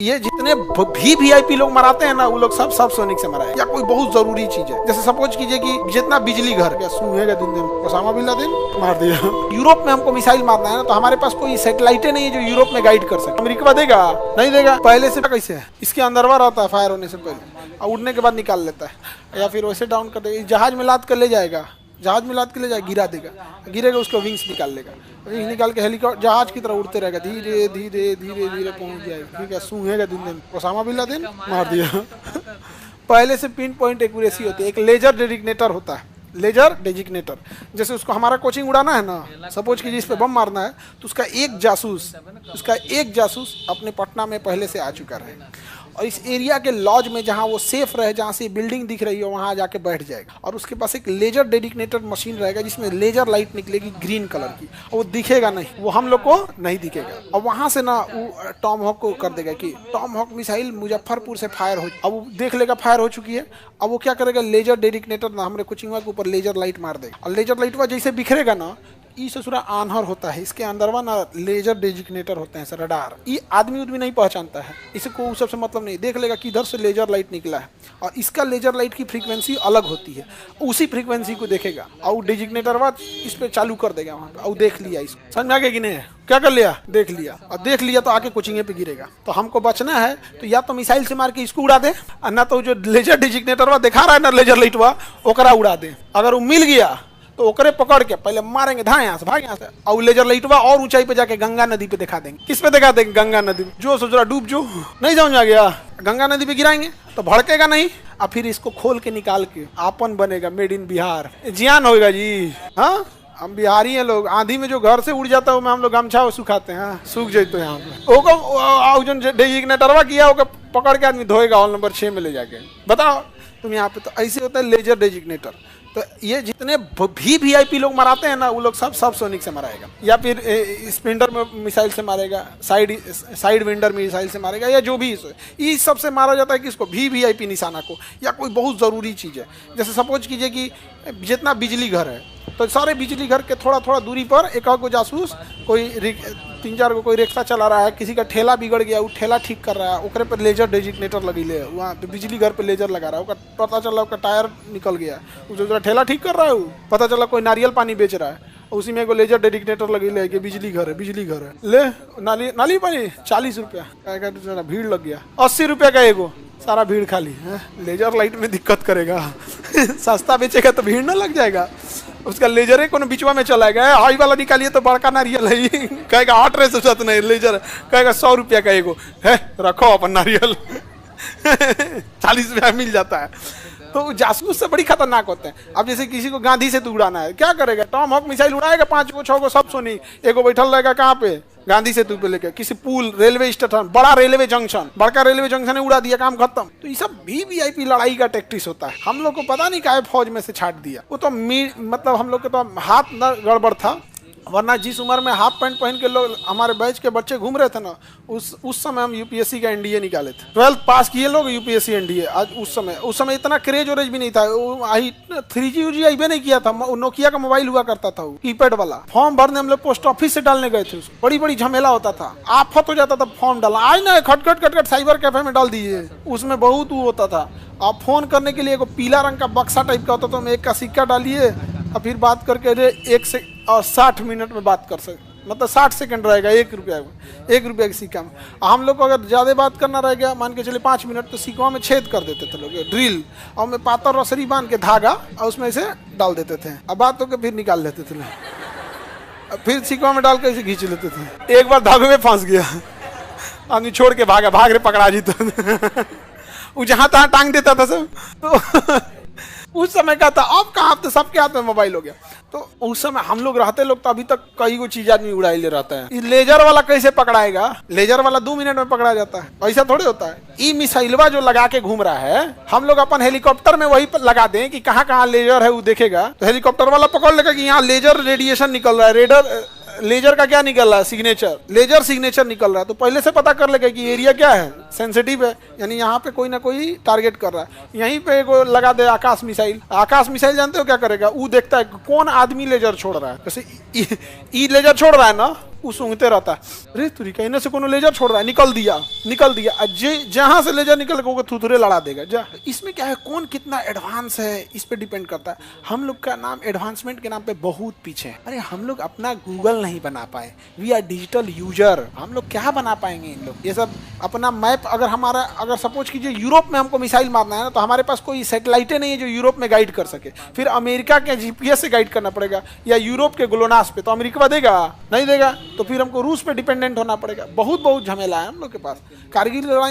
ये जितने भी वीआईपी लोग मराते हैं ना, वो लोग सब सोनिक से मराए या कोई बहुत जरूरी चीज है। जैसे सपोज कीजिए कि जितना बिजली घर क्या सूंघेगा दिन दिन, ओसामा बिन लादेन मार दिया। यूरोप में हमको मिसाइल मारना है ना, तो हमारे पास कोई सैटेलाइटें नहीं है जो यूरोप में गाइड कर सके। अमेरिका देगा नहीं देगा, पहले से कैसे है, इसके अंदरवा रहता है फायर होने से पहले, और उड़ने के बाद निकाल लेता है, या फिर वैसे डाउन कर देगा, जहाज में लाद कर ले जाएगा, जहाज में लाद के ले जाएगा, गिरा देगा, गिरेगा उसको विंग्स निकाल लेगा, विंग्स निकाल के हेलीकॉप्टर जहाज की तरह उड़ते रहेगा, धीरे धीरे धीरे धीरे पहुंच जाएगा। ठीक है, सूंघेगा दिन दिन, ओसामा बिन लादेन मार दिया। पहले से पिन पॉइंट एक्यूरेसी होती है। एक लेजर डेजिग्नेटर होता है, लेजर डेजिग्नेटर, जैसे उसको हमारा कोचिंग उड़ाना है ना, सपोज कि जिस पे बम मारना है, तो उसका एक जासूस अपने पटना में पहले से आ चुका है, और इस एरिया के लॉज में जहाँ वो सेफ रहे, जहाँ से बिल्डिंग दिख रही है, वहाँ जाके बैठ जाएगा, और उसके पास एक लेजर डेजिग्नेटर मशीन रहेगा जिसमें लेजर लाइट निकलेगी ग्रीन कलर की, और वो दिखेगा नहीं, वो हम लोग को नहीं दिखेगा, और वहाँ से ना वो टॉम हॉक को कर देगा कि टॉम हॉक मिसाइल मुजफ्फरपुर से फायर हो, अब वो देख लेगा फायर हो चुकी है, अब वो क्या करेगा, लेजर डेजिग्नेटर ना हमारे कोचिंग के ऊपर लेजर लाइट मार देगा, और लेजर लाइट जैसे बिखरेगा ना, ये ससुरा आन्हर होता है, इसके अंदर ना लेजर डेजिग्नेटर होते हैं, रडार, ये आदमी उदमी नहीं पहचानता है, इसे कोई सबसे मतलब नहीं, देख लेगा किधर से लेजर लाइट निकला है, और इसका लेजर लाइट की फ्रीक्वेंसी अलग होती है, उसी फ्रीक्वेंसी को देखेगा, और डेजिग्नेटर इस पे चालू कर देगा वहाँ पे, और देख लिया, इसको समझ में आ गया कि नहीं, क्या कर लिया, देख लिया, और देख लिया तो आके कोचिंग पे गिरेगा। तो हमको बचना है तो या तो मिसाइल से मार के इसको उड़ा दे, ना तो जो लेजर डेजिग्नेटर दिखा रहा है ना, लेजर लाइट ओकरा उड़ा दे। अगर वो मिल गया तो ओकरे पकड़ के पहले मारेंगे, धाए यहाँ से, भाग यहाँ से, और लेजर लाइटवा और ऊंचाई पे जाके गंगा नदी पे दिखा देंगे। किस पे दिखा देंगे, गंगा नदी में, जो सोच रहा डूब जो नहीं समझ आ गया, गंगा नदी पे गिराएंगे तो भड़केगा नहीं, और फिर इसको खोल के निकाल के आपन बनेगा, मेड इन बिहार, जियान होगा जी। हाँ, हम बिहारी हैं लोग, आंधी में जो घर से उड़ जाता है हम लोग गमछा सुखाते हैं, सूख जाते हैं यहाँ पे, जो डेजिग्नेटरवा किया होगा पकड़ के आदमी धोएगा हॉल नंबर 6 में ले जाके। बताओ तुम यहाँ पे, तो ऐसे होता है लेजर डेजिग्नेटर। तो ये जितने भी वीआईपी लोग मराते हैं ना, वो लोग सब सोनिक से मराएगा, या फिर स्पिंडर में मिसाइल से मारेगा, साइड विंडर मिसाइल से मारेगा, या जो भी ये सबसे मारा जाता है किसको, वीआईपी निशाना को, या कोई बहुत ज़रूरी चीज़ है। जैसे सपोज कीजिए कि जितना बिजली घर है, तो सारे बिजली घर के थोड़ा थोड़ा दूरी पर एक को जासूस, कोई 3-4 को कोई रिक्शा चला रहा है, किसी का ठेला बिगड़ गया, वो ठेला ठीक कर रहा है, ओकरे पर लेजर डेजिग्नेटर लगेले, वहाँ पे बिजली घर पे लेजर लगा रहा है, ओका पता चला उसका टायर निकल गया, जो ठेला ठीक कर रहा है, वो पता चला कोई नारियल पानी बेच रहा है, उसी में एगो लेजर डेजिग्नेटर लगेले कि बिजली घर है, ले नाली पानी 40 रुपया, भीड़ लग गया 80 रुपया का एगो, सारा भीड़ खाली है। लेजर लाइट में दिक्कत करेगा। सस्ता बेचेगा तो भीड़ ना लग जाएगा, उसका लेजर है कोनो बिचवा में चला गया, हाई वाला निकालिए तो बड़का नारियल है, कहेगा 8 रे से सत नहीं, लेजर कहेगा 100 रुपया का एगो है, रखो अपन नारियल। 40 रुपया मिल जाता है। तो जासूस से बड़ी खतरनाक होते हैं। अब जैसे किसी को गांधी से तू उड़ाना है, क्या करेगा, टॉम हॉक मिसाइल उड़ाएगा, 5 को 6 को सब सोनी, एगो बैठल रहेगा कहाँ पे, गांधी सेतु पे लेके, किसी पुल, रेलवे स्टेशन, बड़ा रेलवे जंक्शन है, उड़ा दिया, काम खत्म। तो ये सब भी वीआईपी लड़ाई का टैक्टिस होता है। हम लोग को पता नहीं काहे फौज में से छाट दिया, वो तो मतलब हम लोग के तो हाथ न गड़बड़ था, वरना जिस उम्र में हाफ पैंट पहन के लोग हमारे बैच के बच्चे घूम रहे थे ना, उस समय हम यूपीएससी का एनडीए निकाले थे, 12th पास किए लोग यूपीएससी एनडीए। आज उस समय इतना क्रेज वरेज भी नहीं था, 3G UG आई भी नहीं किया था, नोकिया का मोबाइल हुआ करता था, कीपैड वाला। फॉर्म भरने हम लोग पोस्ट ऑफिस से डालने गए थे, उसको बड़ी झमेला होता था, आफत हो जाता था फॉर्म डालना, आज ना खटखट साइबर कैफे में डाल दीजिए, उसमें बहुत वो होता था। आप फोन करने के लिए एक पीला रंग का बक्सा टाइप का होता था, तो 1 का सिक्का डालिए और फिर बात करके 1 से 60 मिनट में बात कर सकते, मतलब 60 सेकंड रहेगा, 1 रुपया के सिक्का में। हम लोग को अगर ज़्यादा बात करना रह गया, मान के चलिए 5 मिनट, तो सिक्का में छेद कर देते थे लोग, ड्रिल, और में पातर रसरी बांध के धागा, और उसमें से डाल देते थे, अब बात होकर फिर निकाल लेते थे लोग, फिर सिक्का में डाल के इसे खींच लेते थे। एक बार धागे में फंस गया, आदमी छोड़ के भाग रहे पकड़ा जीता, वो जहाँ तहाँ टांग देता था सब। तो उस समय का था, अब कहाँ, तो सबके हाथ में मोबाइल हो गया। तो उस समय हम लोग रहते लोग तो अभी तक कई गो चीज आदमी उड़ाई ले रहता है। लेजर वाला कैसे पकड़ाएगा, लेजर वाला 2 मिनट में पकड़ा जाता है, ऐसा थोड़े होता है। ये मिसाइलवा जो लगा के घूम रहा है, हम लोग अपन हेलीकॉप्टर में वही लगा दें कि कहाँ कहाँ लेजर है, वो देखेगा, तो हेलीकॉप्टर वाला पकड़ लेगा कि यहाँ लेजर रेडिएशन निकल रहा है, लेजर का क्या निकल रहा है, सिग्नेचर, लेजर सिग्नेचर निकल रहा है, तो पहले से पता कर लेगा कि एरिया क्या है, सेंसिटिव है, यानी यहाँ पे कोई ना कोई टारगेट कर रहा है। यहीं पे को लगा दे आकाश मिसाइल। आकाश मिसाइल जानते हो क्या करेगा? वो देखता है कौन आदमी लेजर छोड़ रहा है, जैसे ई लेजर छोड़ रहा है ना, वो सूंघते रहता है, अरे तुरी कहने से कोनो लेजर छोड़ रहा है, निकल दिया जहां से लेजर निकल के थुथुरे लड़ा देगा जा। इसमें क्या है, कौन कितना एडवांस है इस पे डिपेंड करता है। हम लोग का नाम एडवांसमेंट के नाम पे बहुत पीछे है। अरे हम लोग अपना गूगल नहीं बना पाए, वी आर डिजिटल यूजर। हम लोग क्या बना पाएंगे इन लोग? ये सब अपना मैप, अगर सपोज कीजिए यूरोप में हमको मिसाइल मारना है ना, तो हमारे पास कोई सैटेलाइटें नहीं है जो यूरोप में गाइड कर सके। फिर अमेरिका के जीपीएस से गाइड करना पड़ेगा, या यूरोप के ग्लोनास पे, तो अमेरिका देगा नहीं देगा, तो फिर हमको रूस पे डिपेंडेंट होना पड़ेगा। बहुत झमेला है हम लोग के पास। कारगिल लड़ाई